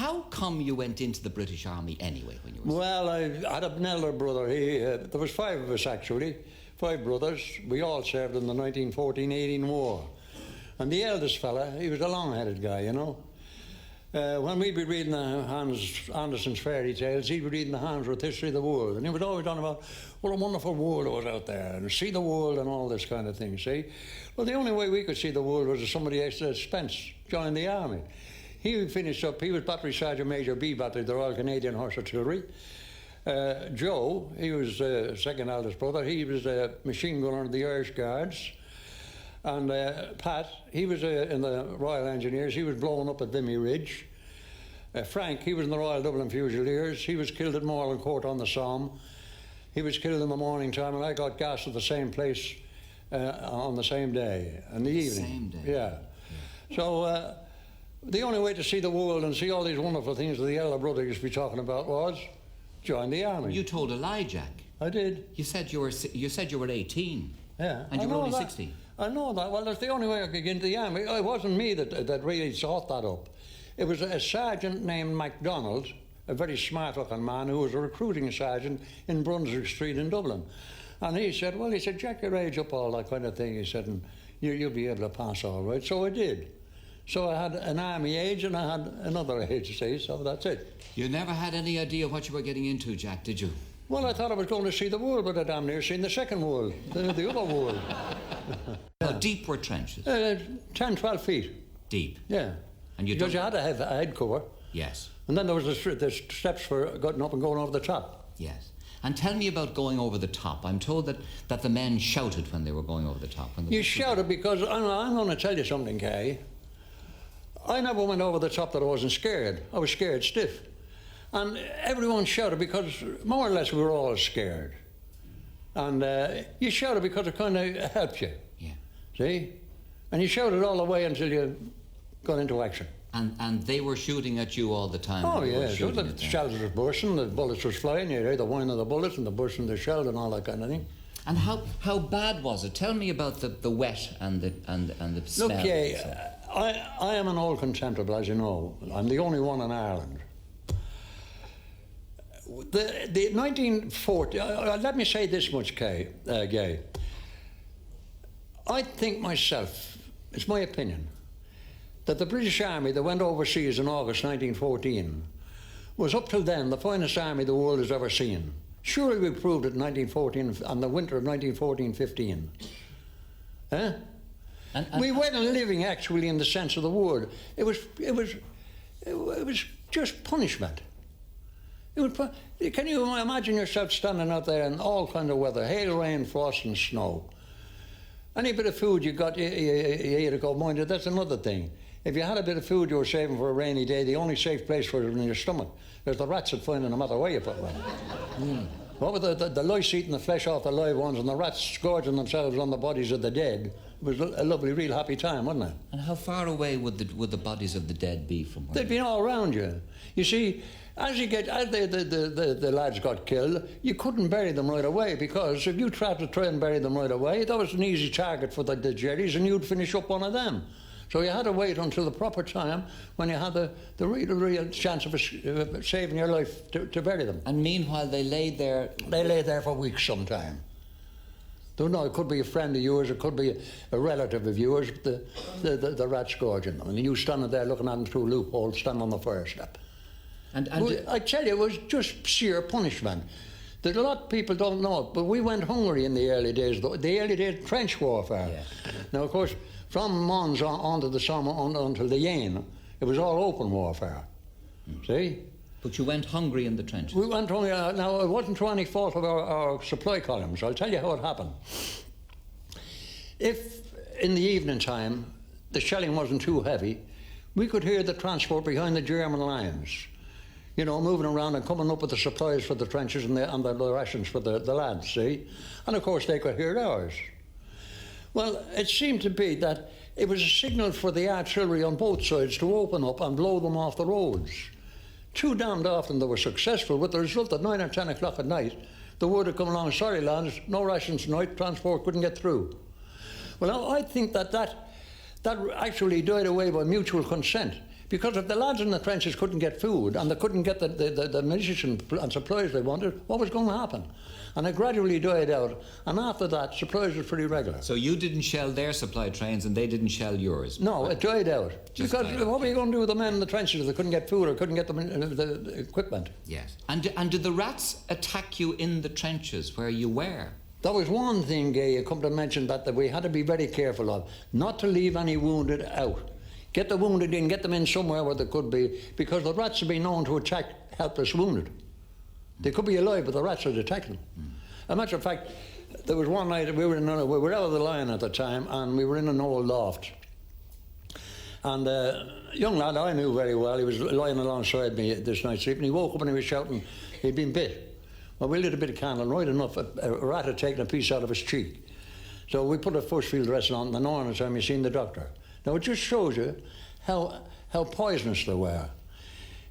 how come you went into the British Army anyway when you were... Well, I had an elder brother. There was 5 of us, actually. 5 brothers. We all served in the 1914-18 war. And the eldest fella, he was a long-headed guy, you know. When we'd be reading Hans Andersen's fairy tales, he'd be reading the Hans History of the World. And he was always on about what a wonderful world was out there, and see the world and all this kind of thing, see? Well, the only way we could see the world was if somebody Spence joined the army. He finished up, he was Battery Sergeant Major B Battery, the Royal Canadian Horse Artillery. Joe, he was second eldest brother, he was a machine gunner of the Irish Guards. And Pat, he was in the Royal Engineers, he was blown up at Vimy Ridge. Frank, he was in the Royal Dublin Fusiliers, he was killed at Moreland Court on the Somme. He was killed in the morning time, and I got gassed at the same place on the same day, in the evening. Same day? Yeah. So the only way to see the world and see all these wonderful things that the elder brother used to be talking about was join the army. You told a lie, Jack. I did. You said you were 18. Yeah. And you were only 16. I know that. Well, that's the only way I could get into the army. It wasn't me that really thought that up. It was a sergeant named MacDonald, a very smart-looking man who was a recruiting sergeant in Brunswick Street in Dublin. And he said, Jack, your age up, all that kind of thing. He said, and you'll be able to pass all right. So I did. So I had an army age and I had another age, see, so that's it. You never had any idea what you were getting into, Jack, did you? Well, I thought I was going to see the world, but I damn near seen the second world, the other world. How deep were trenches? 10, 12 feet. Deep? Yeah. And because you had to have a head cover. Yes. And then there was the steps for getting up and going over the top. Yes. And tell me about going over the top. I'm told that the men shouted when they were going over the top. You shouted because, I'm going to tell you something, Kay. I never went over the top that I wasn't scared. I was scared stiff. And everyone shouted because more or less we were all scared. And you shouted because it kind of helped you. Yeah. See? And you shouted all the way until you got into action. And they were shooting at you all the time? Oh, yeah. So the shells were bursting, the bullets were flying, you hear the whine of the bullets and the bursting of the shell and all that kind of thing. And how bad was it? Tell me about the wet and the smell. Look, yeah, I am an old Contemptible, as you know. I'm the only one in Ireland. The 1940, let me say this much, Gay. I think myself, it's my opinion, that the British Army that went overseas in August 1914 was up till then the finest army the world has ever seen. Surely we proved it in 1914, and the winter of 1914-15. Eh? We weren't living actually in the sense of the word. It was just punishment. Can you imagine yourself standing out there in all kind of weather, hail, rain, frost and snow? Any bit of food you got, you ate to go, mind you, that's another thing. If you had a bit of food you were saving for a rainy day, the only safe place for it was in your stomach. There's the rats that find it no matter where you put one. What with the lice eating the flesh off the live ones and the rats scourging themselves on the bodies of the dead, it was a lovely, real happy time, wasn't it? And how far away would the bodies of the dead be from where? They'd be all around you. You see, as the lads got killed, you couldn't bury them right away, because if you tried to try and bury them right away, that was an easy target for the Jerrys, and you'd finish up one of them. So you had to wait until the proper time when you had the real chance of saving your life to bury them. And meanwhile, they lay there... They lay there for weeks sometime. Don't know, it could be a friend of yours, it could be a relative of yours, the rat scourging them. And you standing there looking at them through a loophole, standing on the fire step. I tell you, it was just sheer punishment. There's a lot of people don't know it, but we went hungry in the early days, the early days of trench warfare. Yeah. Now, of course, from Mons on to the Somme until the Yane, it was all open warfare. See? But you went hungry in the trenches. We went hungry. Now, it wasn't through any fault of our supply columns. I'll tell you how it happened. If, in the evening time, the shelling wasn't too heavy, we could hear the transport behind the German lines, you know, moving around and coming up with the supplies for the trenches and the rations for the lads, see? And, of course, they could hear ours. Well, it seemed to be that it was a signal for the artillery on both sides to open up and blow them off the roads. Too damned often they were successful, with the result at 9 or 10 o'clock at night, the word had come along, sorry lads, no rations tonight, transport couldn't get through. Well, now, I think that actually died away by mutual consent, Because if the lads in the trenches couldn't get food and they couldn't get the munitions and supplies they wanted, what was going to happen? And it gradually died out. And after that, supplies was pretty regular. So you didn't shell their supply trains and they didn't shell yours? No, it died out. Just because died out. what were you going to do with the men in the trenches if they couldn't get food or couldn't get the equipment? Yes. And did the rats attack you in the trenches where you were? That was one thing, Gay, you come to mention that we had to be very careful of, not to leave any wounded out. Get the wounded in, get them in somewhere where they could be, because the rats have been known to attack helpless wounded. They could be alive, but the rats would attack them. As a matter of fact, there was one night, we were out of the line at the time, and we were in an old loft. And a young lad I knew very well, he was lying alongside me this night sleeping. He woke up and he was shouting he'd been bit. Well, we lit a bit of candle, and right enough, a rat had taken a piece out of his cheek. So we put a first field dressing on, and the morning time he seen the doctor. Now, it just shows you how poisonous they were.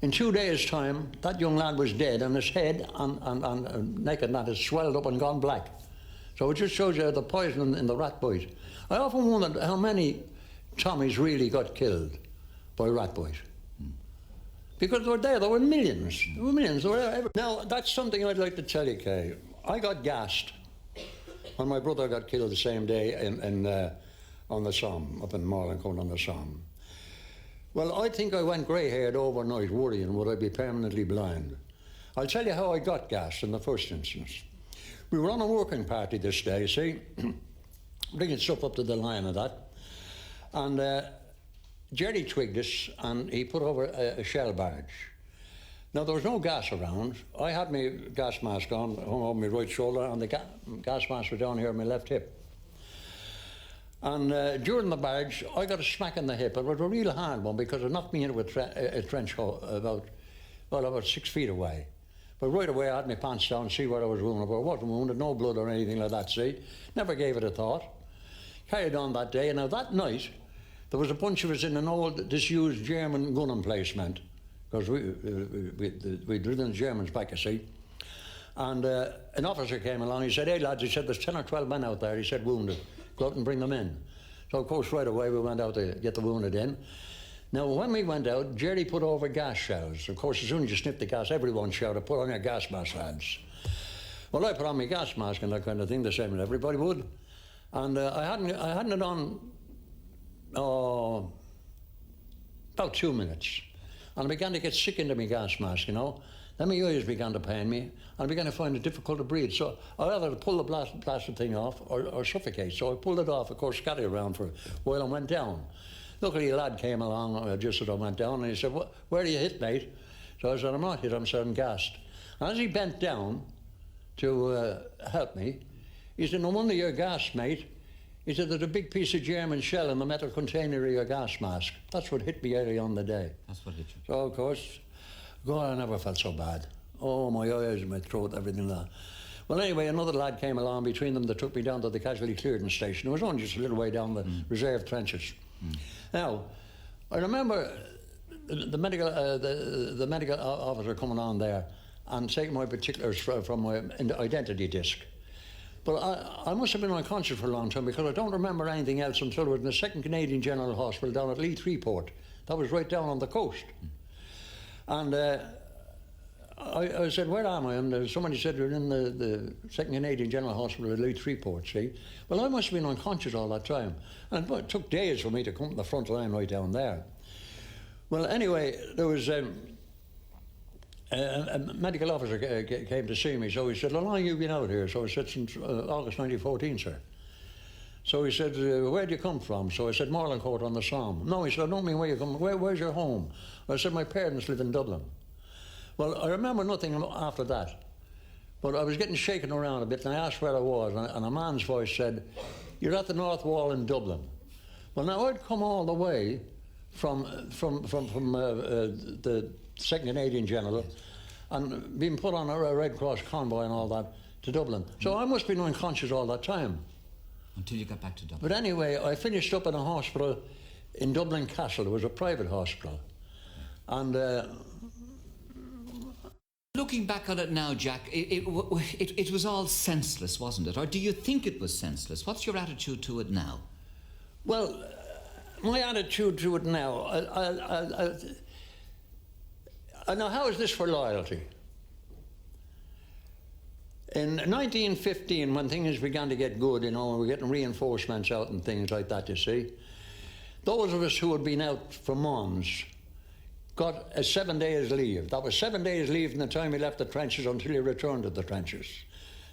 In 2 days' time, that young lad was dead, and his head and neck and that had swelled up and gone black. So it just shows you the poison in the rat bite. I often wondered how many Tommies really got killed by rat bite. Because they were there were millions. There were millions. They were everywhere. Now, that's something I'd like to tell you, Kay. I got gassed when my brother got killed the same day on the Somme, up in Marlincourt on the Somme. Well, I think I went grey-haired overnight, worrying would I be permanently blind. I'll tell you how I got gassed in the first instance. We were on a working party this day, see, bringing stuff up to the line of that, and Jerry twigged us and he put over a shell barge. Now, there was no gas around. I had my gas mask on, hung over my right shoulder, and the gas mask was down here on my left hip. And during the barge, I got a smack in the hip. It was a real hard one because it knocked me into a trench hole about 6 feet away. But right away, I had my pants down to see where I was wounded. But I wasn't wounded, no blood or anything like that, see? Never gave it a thought. Carried on that day. And now that night, there was a bunch of us in an old, disused German gun emplacement. Because we driven the Germans back, you see. And an officer came along. He said, "Hey, lads," he said, "there's 10 or 12 men out there," he said, "wounded. Go out and bring them in." So, of course, right away, we went out to get the wounded in. Now, when we went out, Jerry put over gas shells. Of course, as soon as you sniffed the gas, everyone shouted, "Put on your gas mask, lads." Well, I put on my gas mask and that kind of thing, the same as everybody would. And I hadn't it on about 2 minutes. And I began to get sick into my gas mask, you know. Then my ears began to pain me, and I began to find it difficult to breathe. So I either pull the plastic thing off or suffocate. So I pulled it off, of course, scattered around for a while and went down. Luckily, a lad came along just as I went down, and he said, "Where are you hit, mate?" So I said, "I'm not hit, I'm gassed." And as he bent down to help me, he said, "No wonder you're gassed, mate." He said, "There's a big piece of German shell in the metal container of your gas mask. That's what hit me early on the day." That's what hit you. So, of course, God, I never felt so bad. Oh, my eyes, my throat, everything like that. Well, anyway, another lad came along between them that took me down to the casualty clearance station. It was only just a little way down the reserve trenches. Now, I remember the medical officer coming on there and taking my particulars from my identity disc. But I must have been unconscious for a long time because I don't remember anything else until I was in the 2nd Canadian General Hospital down at Leith Freeport. That was right down on the coast. And I said, "Where am I?" And somebody said, "You're in the 2nd Canadian General Hospital at Leith Freeport, see?" Well, I must have been unconscious all that time. And it took days for me to come to the front line right down there. Well, anyway, there was a medical officer came to see me. So he said, "How long have you been out here?" So I said, "Since August 1914, sir." So he said, "Where do you come from?" So I said, "Marlincourt on the Somme." "No," he said, "I don't mean where you come. Where's your home?" I said, "My parents live in Dublin." Well, I remember nothing after that. But I was getting shaken around a bit, and I asked where I was, and a man's voice said, "You're at the North Wall in Dublin." Well, now I'd come all the way from the 2nd Canadian General and been put on a Red Cross convoy and all that to Dublin. So I must have been unconscious all that time. Until you got back to Dublin. But anyway, I finished up in a hospital in Dublin Castle. It was a private hospital. And looking back on it now, Jack, it was all senseless, wasn't it? Or do you think it was senseless? What's your attitude to it now? well, my attitude to it now, now how is this for loyalty? In 1915, when things began to get good, you know, and we're getting reinforcements out and things like that, you see, those of us who had been out for months got a 7 days leave. That was 7 days leave from the time he left the trenches until he returned to the trenches.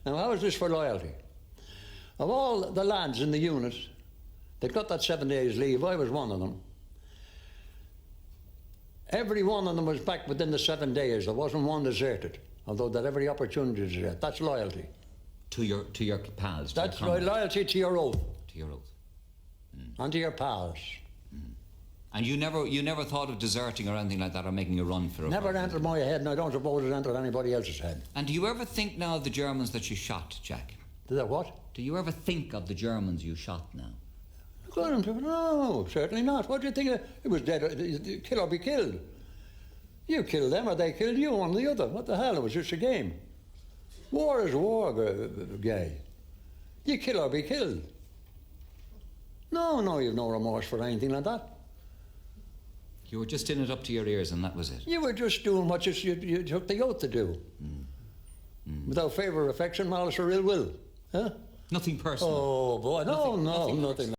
Now, how is this for loyalty? Of all the lads in the unit that got that 7 days leave, I was one of them. Every one of them was back within the 7 days. There wasn't one deserted, although they had every opportunity to desert. That's loyalty. To your pals. That's loyalty to your oath. To your oath. And to your pals. And you never thought of deserting or anything like that, or making a run for it? Never entered my head, and I don't suppose it entered anybody else's head. And do you ever think now of the Germans that you shot, Jack? Did that what? Do you ever think of the Germans you shot now? No, certainly not. What do you think? It was dead. Kill or be killed. You killed them or they killed you, one or the other. What the hell? It was just a game. War is war, Gay. You kill or be killed. No, you've no remorse for anything like that. You were just in it up to your ears and that was it? You were just doing what you took the oath to do. Without favour, affection, malice or ill will. Huh? Nothing personal? Oh, boy, no, nothing.